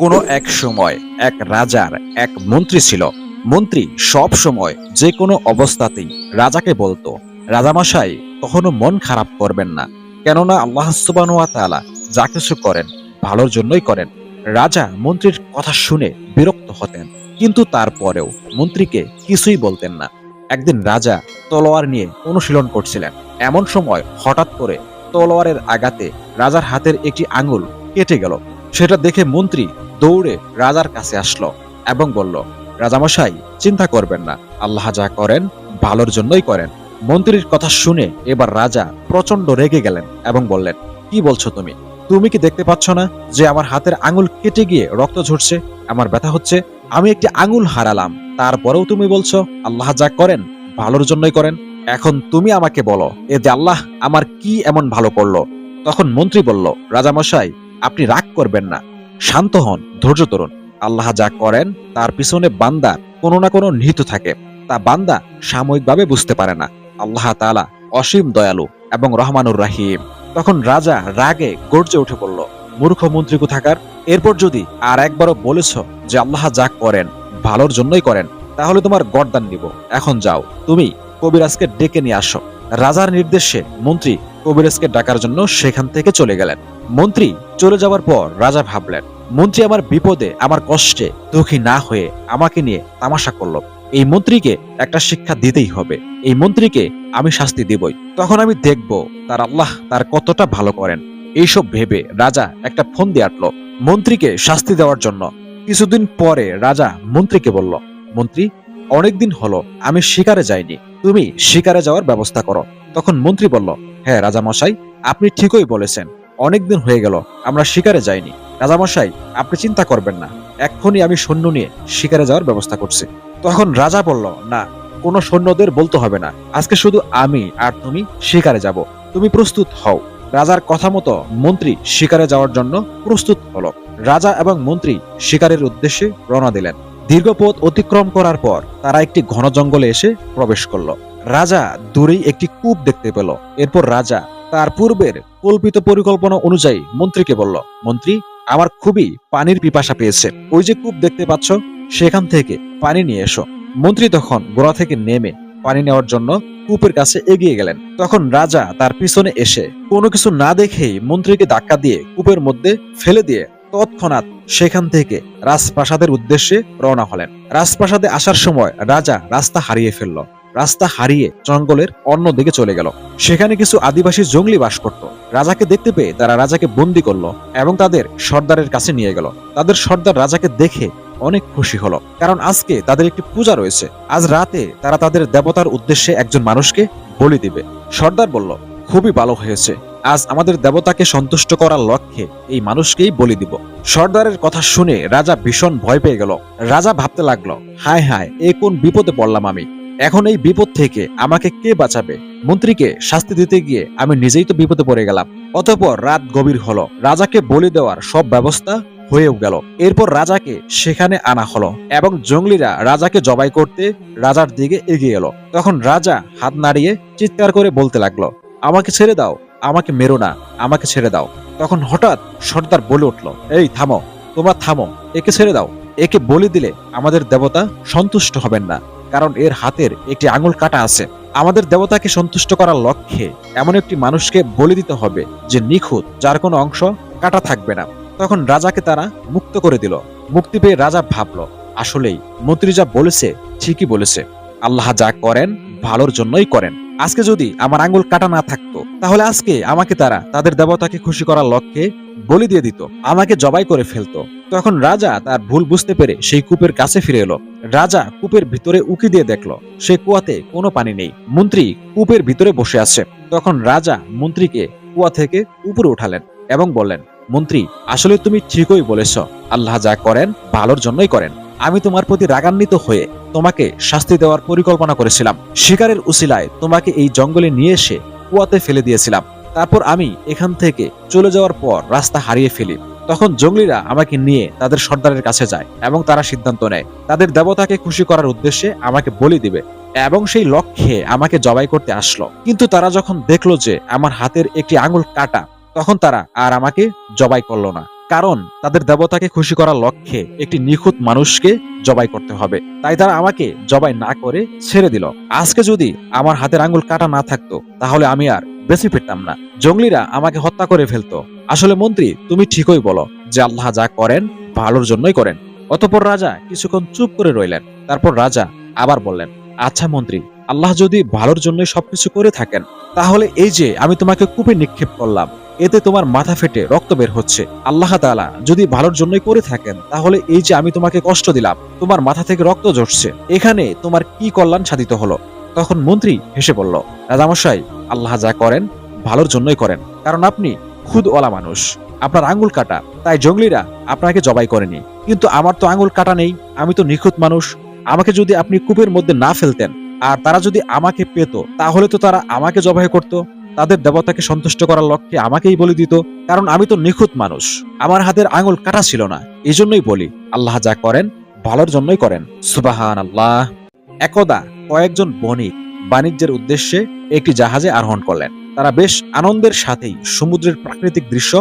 কোনো এক সময় এক রাজার এক মন্ত্রী ছিল। মন্ত্রী সব সময় যে কোনো অবস্থাতেই রাজাকে বলতো, রাজামশাই, কখনো মন খারাপ করবেন না, কেননা আল্লাহ সুবহানাহু ওয়া তাআলা যা কিছু করেন ভালোর জন্যই করেন। রাজা মন্ত্রীর কথা শুনে বিরক্ত হতেন, কিন্তু তারপরেও মন্ত্রীকে কিছুই বলতেন না। একদিন রাজা তলোয়ার নিয়ে অনুশীলন করছিলেন। এমন সময় হঠাৎ করে তলোয়ারের আঘাতে রাজার হাতের একটি আঙুল কেটে গেল। সেটা দেখে মন্ত্রী দৌড়ে রাজার কাছে আসলো এবং বলল, রাজামশাই, চিন্তা করবেন না, আল্লাহ যা করেন ভালোর জন্যই করেন। মন্ত্রীর কথা শুনে এবার রাজা প্রচন্ড রেগে গেলেন এবং বললেন, কি বলছো তুমি? তুমি কি দেখতে পাচ্ছ না যে আমার হাতের আঙুল কেটে গিয়ে রক্ত ঝরছে, আমার ব্যথা হচ্ছে? আমি একটি আঙুল হারালাম, তারপরেও তুমি বলছো আল্লাহ যা করেন ভালোর জন্যই করেন। এখন তুমি আমাকে বলো, এতে আল্লাহ আমার কি এমন ভালো করলো? তখন মন্ত্রী বলল, রাজামশাই, আপনি রাগ করবেন না, শান্ত হন, ধৈর্য ধরুন। আল্লাহ যা করেন তার পিছনে বান্দা কোনো না কোনো নিহিত থাকে, তা বান্দা সাময়িকভাবে বুঝতে পারে না। আল্লাহ তাআলা অসীম দয়ালু এবং রহমানুর রাহিম। তখন রাজা রাগে গর্জে উঠে বলল, মূর্খ মন্ত্রী কোথাকার, এরপর যদি আর একবারও বলেছ যে আল্লাহ যা করেন ভালোর জন্যই করেন, তাহলে তোমার গর্দান নিব। এখন যাও, তুমি কবিরাজকে ডেকে নিয়ে আসো। রাজার নির্দেশে মন্ত্রী কবিরাজকে ডাকার জন্য সেখান থেকে চলে গেলেন। মন্ত্রী চলে যাওয়ার পর রাজা ভাবলেন, মন্ত্রী আমার বিপদে আমার কষ্টে দুঃখী না হয়ে আমাকে নিয়ে তামাশা করলো। এই মন্ত্রীকে একটা শিক্ষা দিতেই হবে, এই মন্ত্রীকে আমি শাস্তি দিবই। তখন আমি দেখব তার আল্লাহ তার কতটা ভালো করেন। এইসব ভেবে রাজা একটা ফোন দিয়ে আটলো মন্ত্রীকে শাস্তি দেওয়ার জন্য। কিছুদিন পরে রাজা মন্ত্রীকে বলল, মন্ত্রী, অনেকদিন হলো আমি শিকারে যাইনি, তুমি শিকারে যাওয়ার ব্যবস্থা করো। তখন মন্ত্রী বলল, হ্যাঁ রাজামশাই, আপনি ঠিকই বলেছেন, অনেকদিন হয়ে গেল আমরা শিকারে যাইনি। রাজামশাই, আপনি চিন্তা করবেন না, এক্ষুনি আমি সৈন্য নিয়ে শিকারে যাওয়ার ব্যবস্থা করছি। তখন রাজা বলল, না, কোনো সৈন্যদের বলতে হবে না, আজকে শুধু আমি আর তুমি শিকারে যাব, তুমি প্রস্তুত হও। রাজার কথা মতো মন্ত্রী শিকারে যাওয়ার জন্য প্রস্তুত হলো। রাজা এবং মন্ত্রী শিকারের উদ্দেশ্যে রওনা দিলেন। দীর্ঘ পথ অতিক্রম করার পর তারা একটি ঘন জঙ্গলে এসে প্রবেশ করলো। রাজা দূরেই একটি কূপ দেখতে পেল। এরপর রাজা তার পূর্বের কল্পিত পরিকল্পনা অনুযায়ী মন্ত্রীকে বলল, মন্ত্রী, আমার খুবই পানির পিপাসা পেয়েছে, ওই যে কূপ দেখতে পাচ্ছ, সেখান থেকে পানি নিয়ে এসো। মন্ত্রী তখন ঘোড়া থেকে নেমে পানি নেওয়ার জন্য কূপের কাছে এগিয়ে গেলেন। তখন রাজা তার পিছনে এসে কোনো কিছু না দেখেই মন্ত্রীকে ধাক্কা দিয়ে কূপের মধ্যে ফেলে দিয়ে তৎক্ষণাৎ সেখান থেকে রাজপ্রাসাদের উদ্দেশ্যে রওনা হলেন। রাজপ্রাসাদে আসার সময় রাজা রাস্তা হারিয়ে ফেলল। রাস্তা হারিয়ে জঙ্গলের অন্য দিকে চলে গেল। সেখানে কিছু আদিবাসী জঙ্গলি বাস করত। রাজাকে দেখতে পেয়ে তারা রাজাকে বন্দী করলো এবং তাদের সর্দারের কাছে নিয়ে গেল। তাদের সর্দার রাজাকে দেখে অনেক খুশি হলো, কারণ আজকে তাদের একটি পূজা রয়েছে। আজ রাতে তারা তাদের দেবতার উদ্দেশ্যে একজন মানুষকে বলি দিবে। সর্দার বলল, খুবই ভালো হয়েছে, আজ আমাদের দেবতাকে সন্তুষ্ট করার লক্ষ্যে এই মানুষকেই বলি দিব। সর্দারের কথা শুনে রাজা ভীষণ ভয় পেয়ে গেল। রাজা ভাবতে লাগলো, হায় হায়, এ কোন বিপদে পড়লাম আমি, এখন এই বিপদ থেকে আমাকে কে বাঁচাবে? মন্ত্রীকে শাস্তি দিতে গিয়ে আমি নিজেই তো বিপদে পড়ে গেলাম। অতঃপর রাত গভীর হলো, রাজাকে বলি দেওয়ার সব ব্যবস্থা হয়েও গেল। এরপর রাজাকে সেখানে আনা হলো এবং জঙ্গলিরা রাজাকে জবাই করতে রাজার দিকে এগিয়ে এলো। তখন রাজা হাত নাড়িয়ে চিৎকার করে বলতে লাগলো, আমাকে ছেড়ে দাও, আমাকে মেরো না, আমাকে ছেড়ে দাও। তখন হঠাৎ সর্দার বলে উঠল, এই থামো, তোমরা থামো, একে ছেড়ে দাও। একে বলি দিলে আমাদের দেবতা সন্তুষ্ট হবেন না, কারণ এর হাতের একটি আঙুল কাটা আছে। আমাদের দেবতাকে সন্তুষ্ট করার লক্ষ্যে এমন একটি মানুষকে বলি দিতে হবে যে নিখুঁত, যার কোনো অংশ কাটা থাকবে না। তখন রাজাকে তারা মুক্ত করে দিল। মুক্তি পেয়ে রাজা ভাবলো, আসলেই মন্ত্রী যা বলেছে ঠিকই বলেছে, আল্লাহ যা করেন ভালোর জন্যই করেন। আজকে যদি আমার আঙ্গুল কাটা না থাকতো, তাহলে আজকে আমাকে তারা তাদের দেবতাকে খুশি করার লক্ষ্যে বলি দিয়ে দিত, আমাকে জবাই করে ফেলতো। তখন রাজা তার ভুল বুঝতে পেরে সেই কূপের কাছে ফিরে এলো। রাজা কূপের ভিতরে উকি দিয়ে দেখলো সেই কুয়াতে কোনো পানি নেই। মন্ত্রী কূপের ভিতরে বসে আছে। তখন রাজা মন্ত্রীকে কুয়া থেকে উপরে উঠালেন এবং বললেন, মন্ত্রী, আসলে তুমি ঠিকই বলেছ, আল্লাহ যা করেন ভালোর জন্যই করেন। আমি তোমার প্রতি রাগান্বিত হয়ে তোমাকে শাস্তি দেওয়ার পরিকল্পনা করেছিলাম। শিকারের উসিলায় তোমাকে এই জঙ্গলে নিয়ে এসে কুয়াতে ফেলে দিয়েছিলাম। তারপর আমি এখান থেকে চলে যাওয়ার পর রাস্তা হারিয়ে ফেলি। তখন জঙ্গলিরা আমাকে নিয়ে তাদের সর্দারের কাছে যায় এবং তারা সিদ্ধান্ত নেয় তাদের দেবতাকে খুশি করার উদ্দেশ্যে আমাকে বলি দিবে এবং সেই লক্ষ্যে আমাকে জবাই করতে আসলো। কিন্তু তারা যখন দেখলো যে আমার হাতের একটি আঙুল কাটা, তখন তারা আর আমাকে জবাই করলো না, কারণ তাদের দেবতাকে খুশি করার লক্ষ্যে একটি নিখুঁত মানুষকে জবাই করতে হবে। তাই তারা আমাকে জবাই না করে ছেড়ে দিল। আজকে যদি আমার হাতের আঙ্গুল কাটা না থাকতো তাহলে আমি আর বেঁচে ফিরতাম না, জঙ্গলিরা আমাকে হত্যা করে ফেলতো। আসলে মন্ত্রী, তুমি ঠিকই বলো যে আল্লাহ যা করেন ভালোর জন্যই করেন। অতঃপর রাজা কিছুক্ষণ চুপ করে রইলেন। তারপর রাজা আবার বললেন, আচ্ছা মন্ত্রী, আল্লাহ যদি ভালোর জন্যই সবকিছু করে থাকেন, তাহলে এই যে আমি তোমাকে কূপে নিক্ষেপ করলাম, এতে তোমার মাথা ফেটে রক্ত বের হচ্ছে, আল্লাহ তাআলা যদি ভালোর জন্যই করে থাকেন, তাহলে এই যে আমি তোমাকে কষ্ট দিলাম, তোমার মাথা থেকে রক্ত ঝরছে, এখানে তোমার কি কল্যাণ সাধিত হলো? তখন মন্ত্রী হেসে বলল, রাজামশাই, আল্লাহ যা করেন ভালোর জন্যই করেন, কারণ আপনি খুদওয়ালা মানুষ। আপনার আঙ্গুল কাটা, তাই জঙ্গলিরা আপনাকে জবাই করেনি। কিন্তু আমার তো আঙ্গুল কাটা নেই, আমি তো নিখুঁত মানুষ। আমাকে যদি আপনি কূপের মধ্যে না ফেলতেন আর তারা যদি আমাকে পেত, তাহলে তো তারা আমাকে জবাই করত। তাদের দেবতাকে সন্তুষ্ট করার লক্ষ্যে আমাকেই বলি দিত, কারণ আমি তো নিখুঁত মানুষ, আমার হাতের আঙ্গুল কাটা ছিল না। এই জন্যই বলি আল্লাহ যা করেন ভালোর জন্যই করেন। সুবহানাল্লাহ। একদা কয়েকজন বণিক বাণিজ্যের উদ্দেশ্যে একটি জাহাজে আরোহণ করলেন। তারা বেশ আনন্দের সাথেই সমুদ্রের প্রাকৃতিক দৃশ্য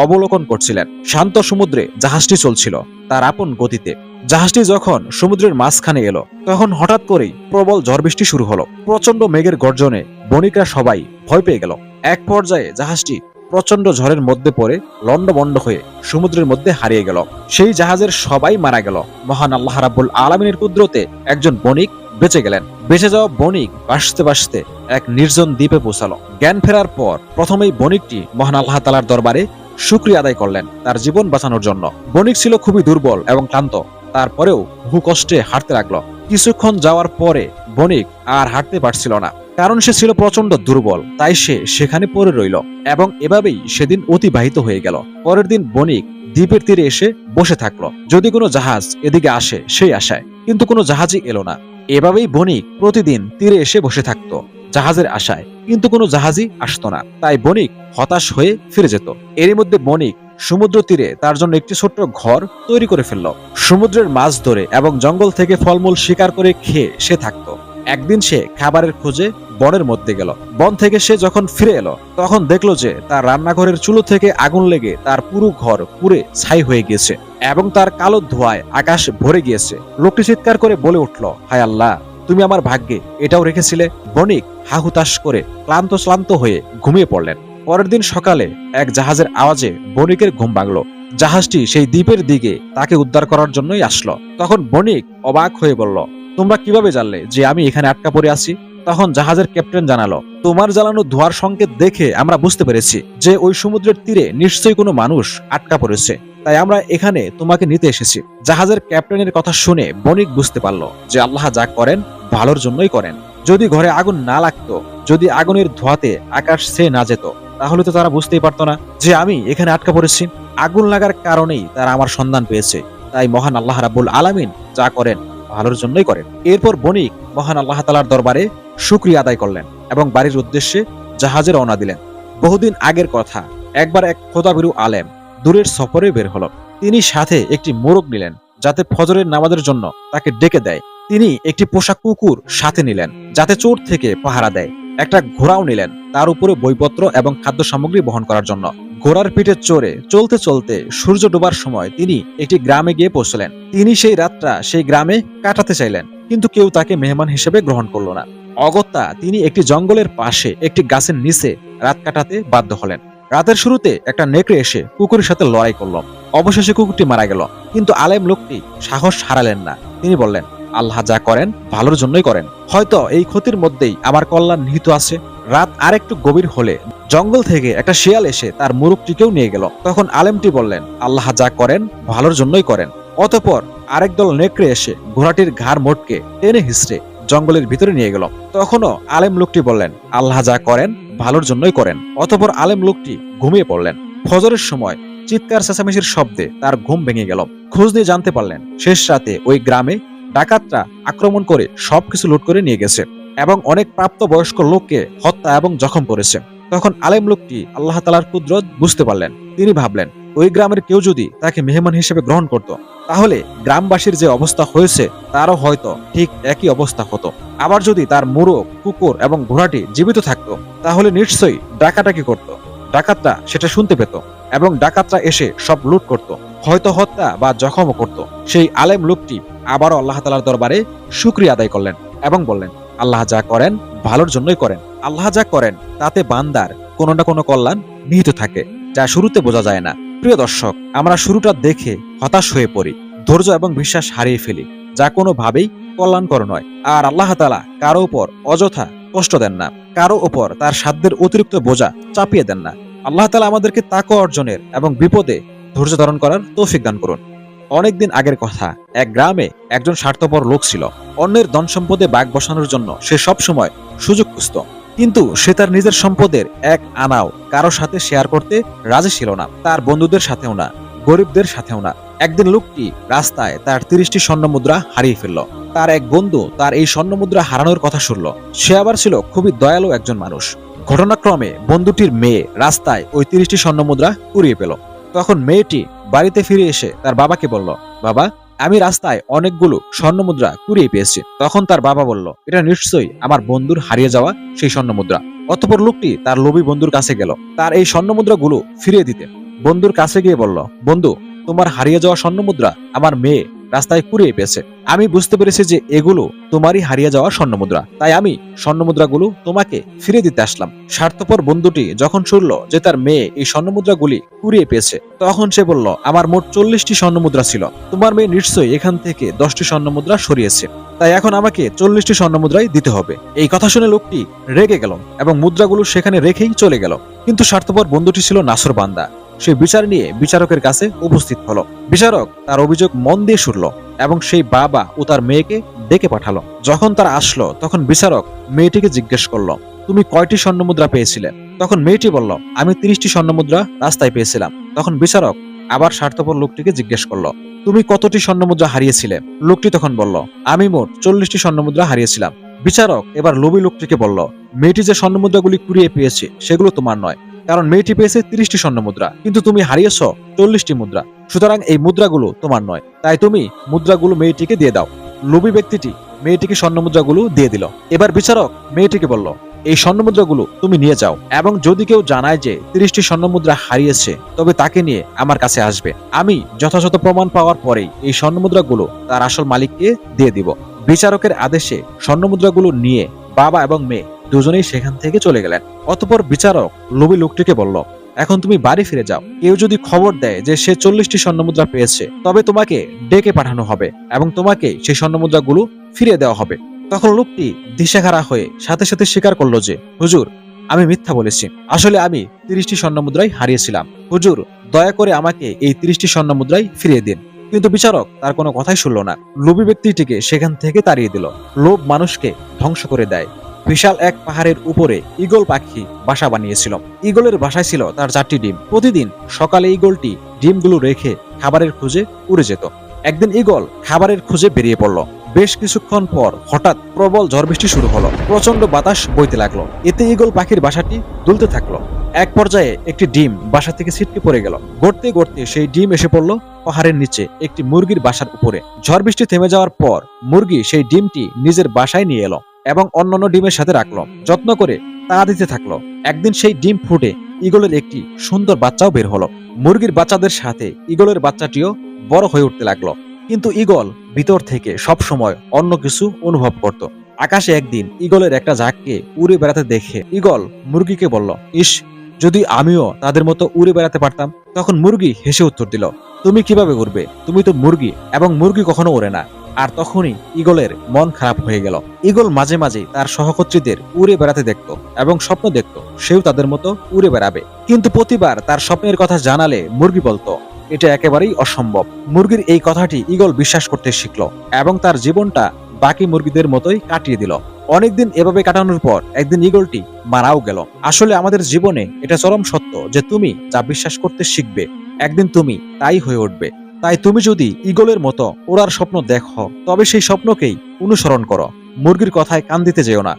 অবলোকন করছিলেন। শান্ত সমুদ্রে জাহাজটি চলছিল তার আপন গতিতে। জাহাজটি যখন সমুদ্রের মাঝখানে এলো, তখন হঠাৎ করেই প্রবল ঝড় বৃষ্টি শুরু হলো। প্রচন্ড মেঘের গর্জনে বণিকরা সবাই ভয় পেয়ে গেল। এক পর্যায়ে জাহাজটি প্রচন্ড ঝড়ের মধ্যে পড়ে লন্ডভন্ড হয়ে সমুদ্রের মধ্যে হারিয়ে গেল। সেই জাহাজের সবাই মারা গেল। মহান আল্লাহ রাব্বুল আলামিনের কুদরতে একজন বণিক বেঁচে গেলেন। বেঁচে যাওয়া বণিক ভাসতে ভাসতে এক নির্জন দ্বীপে পৌঁছালো। জ্ঞান ফেরার পর প্রথমেই বণিকটি মহান আল্লাহ তাআলার দরবারে শুকরিয়া আদায় করলেন তার জীবন বাঁচানোর জন্য। বণিক ছিল খুবই দুর্বল এবং ক্লান্ত, তারপরেও বহু কষ্টে হাঁটতে লাগলো। কিছুক্ষণ যাওয়ার পরে বণিক আর হাঁটতে পারছিল না, কারণ সে ছিল প্রচন্ড দুর্বল। তাই সে সেখানে পড়ে রইল এবং এভাবেই সেদিন অতিবাহিত হয়ে গেল। পরের দিন বণিক দ্বীপের তীরে এসে বসে থাকলো, যদি কোনো জাহাজ এদিকে আসে সেই আশায়, কিন্তু কোনো জাহাজই এলো না। এভাবেই বণিক প্রতিদিন তীরে এসে বসে থাকতো জাহাজের আশায়, কিন্তু কোনো জাহাজই আসতো না। তাই বণিক হতাশ হয়ে ফিরে যেত। এরই মধ্যে বণিক সমুদ্র তীরে তার জন্য একটি ছোট্ট ঘর তৈরি করে ফেলল। সমুদ্রের মাছ ধরে এবং জঙ্গল থেকে ফলমূল শিকার করে খেয়ে সে থাকতো। একদিন সে খাবারের খোঁজে বনের মধ্যে গেল। বন থেকে সে যখন ফিরে এলো, তখন দেখলো যে তার রান্নাঘরের চুলো থেকে আগুন লেগে তার পুরো ঘর পুড়ে ছাই হয়ে গিয়েছে এবং তার কালো ধোঁয়ায় আকাশ ভরে গিয়েছে। লোকটি চিৎকার করে বলে উঠল, হায় আল্লাহ, তুমি আমার ভাগ্যে এটাও রেখেছিলে। বণিক হাহুতাশ করে ক্লান্ত হয়ে ঘুমিয়ে পড়লেন। পরের দিন সকালে এক জাহাজের আওয়াজে বণিকের ঘুম ভাঙলো। জাহাজটি সেই দ্বীপের দিকে তাকে উদ্ধার করার জন্যই আসলো। তখন বণিক অবাক হয়ে বলল, তোমরা কিভাবে জানলে যে আমি এখানে আটকা পড়ে আছি? তখন জাহাজের ক্যাপ্টেন জানালো, তোমার জ্বালানো ধোঁয়ার সংকেত দেখে আমরা বুঝতে পেরেছি যে ওই সমুদ্রের তীরে নিশ্চয়ই কোনো মানুষ আটকা পড়েছে, তাই আমরা এখানে তোমাকে নিতে এসেছি। জাহাজের ক্যাপ্টেনের কথা শুনে বণিক বুঝতে পারলো যে আল্লাহ যা করেন ভালোর জন্যই করেন। যদি ঘরে আগুন না লাগতো, যদি আগুনের ধোঁয়াতে আকাশ ছেয়ে না যেত, তাহলে তো তারা বুঝতেই পারতো না যে আমি এখানে আটকা পড়েছি। আগুন লাগার কারণেই তারা আমার সন্ধান পেয়েছে। তাই মহান আল্লাহ রাব্বুল আলামিন যা করেন ভালোর জন্যই করেন। এরপর বণিক মহান আল্লাহ তাআলার দরবারে শুকরিয়া আদায় করলেন এবং বাড়ির উদ্দেশ্যে জাহাজে রওনা দিলেন। বহুদিন আগের কথা, একবার এক খোদাভীরু আলেম দূরের সফরে বের হলো। তিনি সাথে একটি মোরগ নিলেন, যাতে ফজরের নামাজের জন্য তাকে ডেকে দেয়। তিনি একটি পোষা কুকুর সাথে নিলেন, যাতে চোর থেকে পাহারা দেয়। একটা ঘোড়াও নিলেন, তার উপরে বইপত্র এবং খাদ্য সামগ্রী বহন করার জন্য। ঘোড়ার পিঠে চড়ে চলতে চলতে সূর্য ডোবার সময় তিনি একটি গ্রামে গিয়ে পৌঁছলেন। তিনি সেই রাতটা সেই গ্রামে কাটাতে চাইলেন, কিন্তু কেউ তাকে মেহমান হিসেবে গ্রহণ করলো না। অগত্যা তিনি একটি জঙ্গলের পাশে একটি গাছের নিচে রাত কাটাতে বাধ্য হলেন। রাতের শুরুতে একটা নেকড়ে এসে কুকুরের সাথে লড়াই করলো। অবশেষে কুকুরটি মারা গেল, কিন্তু আলেম লোকটি সাহস হারালেন না। তিনি বললেন, আল্লাহ যা করেন ভালোর জন্যই করেন, হয়তো এই ক্ষতির মধ্যেই আমার কল্যাণ নিহিত আছে। রাত আরেকটু গভীর হলে জঙ্গল থেকে একটা শিয়াল এসে তার মুরগটিকেও নিয়ে গেল। তখন আলেমটি বললেন, আল্লাহ যা করেন ভালোর জন্যই করেন। অতঃপর আরেক দল নেকড়ে এসে ঘোড়াটির ঘাড় মোটকে টেনে হিঁচড়ে জঙ্গলের ভিতরে নিয়ে গেল। তখনও আলেম লোকটি বললেন, আল্লাহ যা করেন ভালোর জন্যই করেন। অতঃপর আলেম লোকটি ঘুমিয়ে পড়লেন। ফজরের সময় চিৎকার চেঁচামেচির শব্দে তার ঘুম ভেঙে গেল। খোঁজ নিয়ে জানতে পারলেন শেষ রাতে ওই গ্রামে ডাকাতরা আক্রমণ করে সবকিছু লুট করে নিয়ে গেছে এবং অনেক প্রাপ্তবয়স্ক লোককে হত্যা এবং জখম করেছে। তখন আলেম লোকটি আল্লাহ তাআলার কুদরত বুঝতে পারলেন। তিনি ভাবলেন, ওই গ্রামের কেউ যদি তাকে মেহমান হিসেবে গ্রহণ করত, তাহলে গ্রামবাসীর যে অবস্থা হয়েছে তারও হয়তো ঠিক একই অবস্থা হতো। আবার যদি তার মোরগ, কুকুর এবং ঘোড়াটি জীবিত থাকতো, তাহলে নিশ্চয়ই ডাকাডাকি করত। ডাকাতরা সেটা শুনতে পেত এবং ডাকাতরা এসে সব লুট করত, হয়তো হত্যা বা জখমও করত। সেই আলেম লোকটি আবারও আল্লাহ তাআলার দরবারে শুকরিয়া আদায় করলেন এবং বললেন, আল্লাহ যা করেন ভালোর জন্যই করেন। আল্লাহ যা করেন তাতে বান্দার কোনো না কোনো কল্যাণ নিহিত থাকে, যা শুরুতে বোঝা যায় না। প্রিয় দর্শক, আমরা শুরুটা দেখে হতাশ হয়ে পড়ি, ধৈর্য এবং বিশ্বাস হারিয়ে ফেলি, যা কোনোভাবেই কল্যাণকর নয়। আর আল্লাহ তাআলা কারো উপর অযথা কষ্ট দেন না, কারো উপর তার সাধ্যের অতিরিক্ত বোঝা চাপিয়ে দেন না। আল্লাহ তাআলা আমাদেরকে তাকওয়া অর্জনের এবং বিপদে ধৈর্য ধারণ করার তৌফিক দান করুন। অনেকদিন আগের কথা, এক গ্রামে একজন স্বার্থপর লোক ছিল। অন্যের ধন সম্পদে বাগ বসানোর জন্য সে সবসময় সুযোগ খুঁজত, কিন্তু সে তার নিজের সম্পদের এক আনাও কারো সাথে শেয়ার করতে রাজি ছিল না, তার বন্ধুদের সাথেও না, গরিবদের সাথেও না। একদিন লোকটি রাস্তায় তার 30টি স্বর্ণ মুদ্রা হারিয়ে ফেলল। তার এক বন্ধু তার এই স্বর্ণ মুদ্রা হারানোর কথা শুনল। সে আবার ছিল খুবই দয়ালু একজন মানুষ। ঘটনাক্রমে বন্ধুটির মেয়ে রাস্তায় ওই 30টি স্বর্ণ মুদ্রা কুড়িয়ে পেল। তখন মেয়েটি বাড়িতে ফিরে এসে তার বাবাকে বলল, বাবা, আমি রাস্তায় অনেকগুলো স্বর্ণ মুদ্রা কুড়িয়ে পেয়েছি। তখন তার বাবা বলল, এটা নিশ্চয়ই আমার বন্ধুর হারিয়ে যাওয়া সেই স্বর্ণ মুদ্রা। অতঃপর লোকটি তার লোভী বন্ধুর কাছে গেল তার এই স্বর্ণ মুদ্রাগুলো ফিরিয়ে দিতে। বন্ধুর কাছে গিয়ে বলল, বন্ধু, তোমার হারিয়ে যাওয়া স্বর্ণ মুদ্রা আমার মেয়ে রাস্তায় কুড়িয়ে পেয়েছে। আমি বুঝতে পেরেছি যে এগুলো তোমারই হারিয়ে যাওয়া স্বর্ণ মুদ্রা, তাই আমি স্বর্ণ মুদ্রাগুলো তোমাকে ফিরিয়ে দিতে আসলাম। স্বার্থপর বন্ধুটি যখন শুনল যে তার মেয়ে এই স্বর্ণ মুদ্রাগুলি কুড়িয়ে পেয়েছে, তখন সে বলল, আমার মোট 40টি স্বর্ণ মুদ্রা ছিল, তোমার মেয়ে নিশ্চয়ই এখান থেকে 10টি স্বর্ণ মুদ্রা সরিয়েছে, তাই এখন আমাকে 40টি স্বর্ণ মুদ্রাই দিতে হবে। এই কথা শুনে লোকটি রেগে গেল এবং মুদ্রাগুলো সেখানে রেখেই চলে গেল। কিন্তু স্বার্থপর বন্ধুটি ছিল নাছোড়বান্দা। সে বিচার নিয়ে বিচারকের কাছে উপস্থিত হলো। বিচারক তার অভিযোগ মন দিয়ে শুনল এবং সেই বাবা ও তার মেয়েকে ডেকে পাঠালো। যখন তারা আসলো তখন বিচারক মেয়েটিকে জিজ্ঞেস করলো, তুমি কয়টি স্বর্ণ মুদ্রা পেয়েছিলে? তখন মেয়েটি বলল, আমি 30টি স্বর্ণ মুদ্রা রাস্তায় পেয়েছিলাম। তখন বিচারক আবার স্বার্থপর লোকটিকে জিজ্ঞেস করলো, তুমি কতটি স্বর্ণ মুদ্রা হারিয়েছিলে? লোকটি তখন বলল, আমি মোট 40টি স্বর্ণ মুদ্রা হারিয়েছিলাম। বিচারক এবার লোভী লোকটিকে বলল, মেয়েটি যে স্বর্ণ মুদ্রাগুলি কুড়িয়ে পেয়েছে সেগুলো তোমার নয়, কারণ মেয়েটি পেয়েছে 30টি স্বর্ণ মুদ্রা, কিন্তু তুমি হারিয়েছ 40টি মুদ্রা। সুতরাং এই মুদ্রাগুলো তোমার নয়, তাই তুমি মুদ্রাগুলো মেয়েটিকে দিয়ে দাও। লোভী ব্যক্তিটি মেয়েটিকে স্বর্ণ মুদ্রাগুলো দিয়ে দিল। এবার বিচারক মেয়েটিকে বলল, এই স্বর্ণ মুদ্রাগুলো তুমি নিয়ে যাও এবং যদি কেউ জানায় যে 30টি স্বর্ণ মুদ্রা হারিয়েছে, তবে তাকে নিয়ে আমার কাছে আসবে। আমি যথাযথ প্রমাণ পাওয়ার পরেই এই স্বর্ণ মুদ্রাগুলো তার আসল মালিককে দিয়ে দিব। বিচারকের আদেশে স্বর্ণ মুদ্রাগুলো নিয়ে বাবা এবং মেয়ে দুজনেই সেখান থেকে চলে গেলেন। অতঃপর বিচারক লোভী লোকটিকে বলল, এখন তুমি বাড়ি ফিরে যাও। কেউ যদি খবর দেয় যে সে 40টি স্বর্ণ মুদ্রা পেয়েছে, তবে তোমাকে ডেকে পাঠানো হবে এবং তোমাকে সেই স্বর্ণ মুদ্রাগুলো ফিরিয়ে দেওয়া হবে। তখন লোকটি দিশেহারা হয়ে সাথে সাথে স্বীকার করলো যে, হুজুর, আমি মিথ্যা বলেছি, আসলে আমি 30টি স্বর্ণ মুদ্রাই হারিয়েছিলাম। হুজুর, দয়া করে আমাকে এই 30টি স্বর্ণ মুদ্রাই ফিরিয়ে দিন। কিন্তু বিচারক তার কোনো কথাই শুনল না। লোভী ব্যক্তিটিকে সেখান থেকে তাড়িয়ে দিল। লোভ মানুষকে ধ্বংস করে দেয়। বিশাল এক পাহাড়ের উপরে ঈগল পাখি বাসা বানিয়েছিল। ঈগলের বাসায় ছিল তার 4টি ডিম। প্রতিদিন সকালে ঈগলটি ডিমগুলো রেখে খাবারের খোঁজে উড়ে যেত। একদিন ঈগল খাবারের খোঁজে বেরিয়ে পড়ল। বেশ কিছুক্ষণ পর হঠাৎ প্রবল ঝড় বৃষ্টি শুরু হলো। প্রচন্ড বাতাস বইতে লাগলো। এতে ঈগল পাখির বাসাটি দুলতে থাকলো। এক পর্যায়ে একটি ডিম বাসা থেকে ছিটকে পড়ে গেল। গড়তে গড়তে সেই ডিম এসে পড়ল পাহাড়ের নিচে একটি মুরগির বাসার উপরে। ঝড় বৃষ্টি থেমে যাওয়ার পর মুরগি সেই ডিমটি নিজের বাসায় নিয়ে এলো এবং অন্যান্য ডিমের সাথে রাখলো। যত্ন করে তাড়া দিতে থাকলো। একদিন সেই ডিম ফুটে ঈগলের একটি সুন্দর বাচ্চাও বের হলো। মুরগির বাচ্চাদের সাথে ঈগলের বাচ্চাটিও বড় হয়ে উঠতে লাগলো। কিন্তু ঈগল ভিতর থেকে সব সময় অন্য কিছু অনুভব করত। আকাশে একদিন ঈগলের একটা ঝাঁককে উড়ে বেড়াতে দেখে ঈগল মুরগিকে বলল, ইস, যদি আমিও তাদের মতো উড়ে বেড়াতে পারতাম। তখন মুরগি হেসে উত্তর দিল, তুমি কিভাবে উড়বে? তুমি তো মুরগি, এবং মুরগি কখনো ওড়ে না। আর তখনই ঈগলের মন খারাপ হয়ে গেল। ঈগল মাঝে মাঝে তার সহকর্মীদের উড়ে বেড়াতে দেখত এবং স্বপ্ন দেখত সেও তাদের মতো উড়ে বেড়াবে। কিন্তু প্রতিবার তার স্বপ্নের কথা জানালে মুরগি বলতো, এটা একেবারেই অসম্ভব। মুরগির এই কথাটি ঈগল বিশ্বাস করতে শিখল এবং তার জীবনটা বাকি মুরগিদের মতোই কাটিয়ে দিল। অনেকদিন এভাবে কাটানোর পর একদিন ঈগলটি মারাও গেল। আসলে আমাদের জীবনে এটা চরম সত্য যে তুমি যা বিশ্বাস করতে শিখবে, একদিন তুমি তাই হয়ে উঠবে। তাই তুমি যদি ঈগলের মতো ওড়ার স্বপ্ন দেখো, তবে সেই স্বপ্নকেই অনুসরণ করো। মুরগির কথায় কান দিতে যেও না।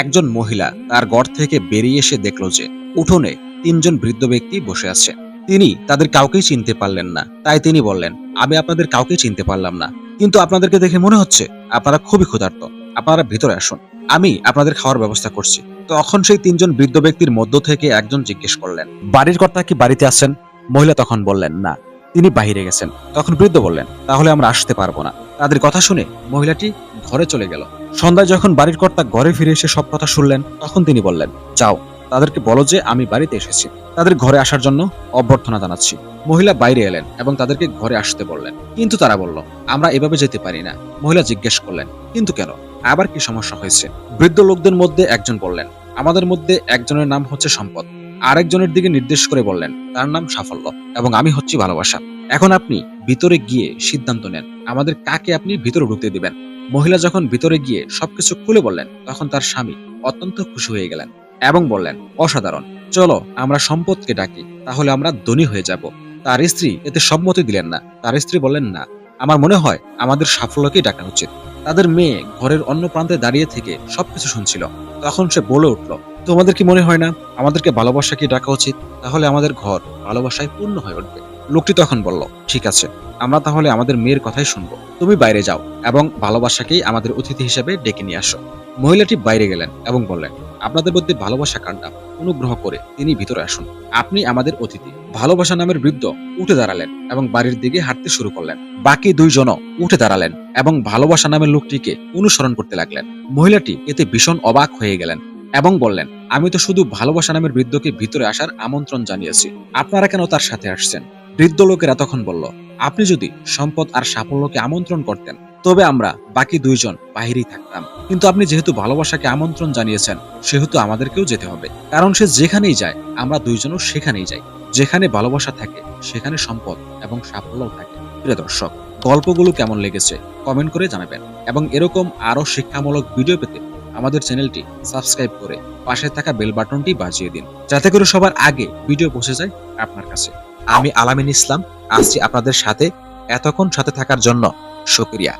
একজন মহিলা তার ঘর থেকে বেরিয়ে এসে দেখল যে উঠোনে 3জন বৃদ্ধ ব্যক্তি বসে আছে। তিনি তাদের কাউকেই চিনতে পারলেন না। তাই তিনি বললেন, আমি আপনাদের কাউকে চিনতে পারলাম না, কিন্তু আপনাদেরকে দেখে মনে হচ্ছে আপনারা খুবই ক্ষুধার্ত। আপনারা ভিতরে আসুন, আমি আপনাদের খাওয়ার ব্যবস্থা করছি। তখন সেই তিনজন বৃদ্ধ ব্যক্তির মধ্য থেকে একজন জিজ্ঞেস করলেন, বাড়ির কর্তা কি বাড়িতে আছেন? মহিলা তখন বললেন, না, তিনি বাইরে গেছেন। তখন বৃদ্ধ বললেন, তাহলে আমরা আসতে পারবো না। তাদের কথা শুনে মহিলাটি ঘরে চলে গেল। সন্ধ্যায় যখন বাড়ির কর্তা ঘরে ফিরে এসে সব কথা শুনলেন, তখন তিনি বললেন, যাও, তাদেরকে বলো যে আমি বাড়িতে এসেছি, তাদের ঘরে আসার জন্য অভ্যর্থনা জানাচ্ছি। মহিলা বাইরে এলেন এবং তাদেরকে ঘরে আসতে বললেন, কিন্তু তারা বলল, আমরা এভাবে যেতে পারি না। মহিলা জিজ্ঞেস করলেন, কিন্তু কেন? আবার কি সমস্যা হয়েছে? বৃদ্ধ লোকদের মধ্যে একজন বললেন, আমাদের মধ্যে একজনের নাম হচ্ছে সম্পদ, আরেকজনের দিকে নির্দেশ করে বললেন, তার নাম সাফল্য, এবং আমি হচ্ছি ভালোবাসা। এখন আপনি ভিতরে গিয়ে সিদ্ধান্ত নেন, আমাদের কাকে আপনি ভিতরে ঢুকতে দিবেন। মহিলা যখন ভিতরে গিয়ে সবকিছু খুলে বললেন, তখন তার স্বামী অত্যন্ত খুশি হয়ে গেলেন এবং বললেন, অসাধারণ, চলো আমরা সম্পদকে ডাকি, তাহলে আমরা ধনী হয়ে যাব। তার স্ত্রী এতে সম্মতি দিলেন না। তার স্ত্রী বললেন, না, আমার মনে হয় আমাদের সাফল্যকেই ডাকা উচিত। তাদের মেয়ে ঘরের অন্য প্রান্তে দাঁড়িয়ে থেকে সবকিছু শুনছিল। তখন সে বলে উঠল, তোমাদের কি মনে হয় না আমাদেরকে ভালোবাসাকে ডাকা উচিত? তাহলে আমাদের ঘর ভালোবাসায় পূর্ণ হয়ে উঠবে। লোকটি তখন বলল, ঠিক আছে, আমরা তাহলে আমাদের মেয়ের কথাই শুনবো। তুমি বাইরে যাও এবং ভালোবাসাকেই আমাদের অতিথি হিসেবে ডেকে নিয়ে আসো। মহিলাটি বাইরে গেলেন এবং বললেন, আপনাদের মধ্যে ভালোবাসা কার নাম? অনুগ্রহ করে তিনি ভিতরে আসুন, আপনি আমাদের অতিথি। ভালোবাসা নামের বৃদ্ধ উঠে দাঁড়ালেন এবং বাড়ির দিকে হাঁটতে শুরু করলেন। বাকি দুইজনও উঠে দাঁড়ালেন এবং ভালোবাসা নামের লোকটিকে অনুসরণ করতে লাগলেন। মহিলাটি এতে ভীষণ অবাক হয়ে গেলেন এবং বললেন, আমি তো শুধু ভালোবাসা নামের বৃদ্ধকে ভিতরে আসার আমন্ত্রণ জানিয়েছি, আপনারা কেন তার সাথে আসছেন? বৃদ্ধ লোকেরা তখন বলল, আপনি যদি সম্পদ আর সাফল্যকে আমন্ত্রণ করতেন, তবে আমরা বাকি দুইজন বাহিরেই থাকতাম, কিন্তু আপনি যেহেতু ভালোবাসাকে আমন্ত্রণ জানিয়েছেন, সেহেতু আমাদেরকেও যেতে হবে, কারণ সে যেখানেই যায় আমরা দুইজনও সেখানেই যাই। যেখানে ভালোবাসা থাকে সেখানে সম্পদ এবং সাফল্যও থাকে। প্রিয় দর্শক, গল্পগুলো কেমন লেগেছে কমেন্ট করে জানাবেন এবং এরকম আরো শিক্ষামূলক ভিডিও পেতে আমাদের চ্যানেলটি সাবস্ক্রাইব করে পাশে থাকা বেল বাটনটি বাজিয়ে দিন, যাতে করে সবার আগে ভিডিও পৌঁছে যায় আপনার কাছে। আমি আলামিন ইসলাম আসছি আপনাদের সাথে। এতক্ষণ সাথে থাকার জন্য শুকরিয়া।